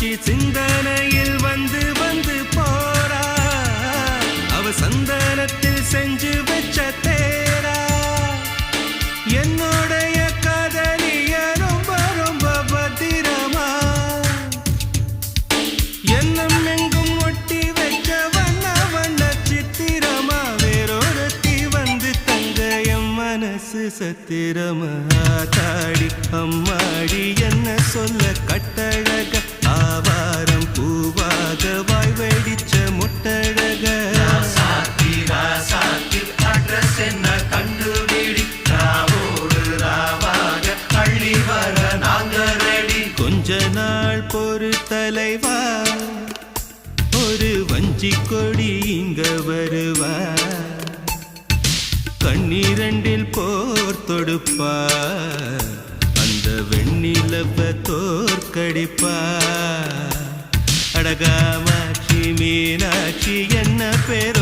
மீனாட்சி சிந்தனையில் வந்து வந்து போறா அவ சந்தனத்தில் செஞ்சு வச்ச தேரா என்னுடைய காதலிய ரொம்ப ரொம்ப பத்திரமா எண்ணம் எங்கும் ஒட்டி வச்ச வண்ண வண்ண சித்திரமா வேறொருத்தி வந்து தங்க என் மனசு சத்திரமா தாடி அம்மாடி என்ன சொல்ல கட்டழக ஆவாரம் பூவாக வாய் வெடிச்ச முட்டழக அட்ரஸ் என்ன கண்டுபிடி ராவோடு ராவாக அள்ளி வர நாங்க ரெடி கொஞ்ச நாள் பொறு தலைவா ஒரு வஞ்சி கொடி இங்க வருவா கண்ணீரண்டில் போர் தொடுப்பா அந்த வெண்ணிலவ தோற்கடிப்பா அடகாமாட்சி மீனாட்சி என்ன பேர்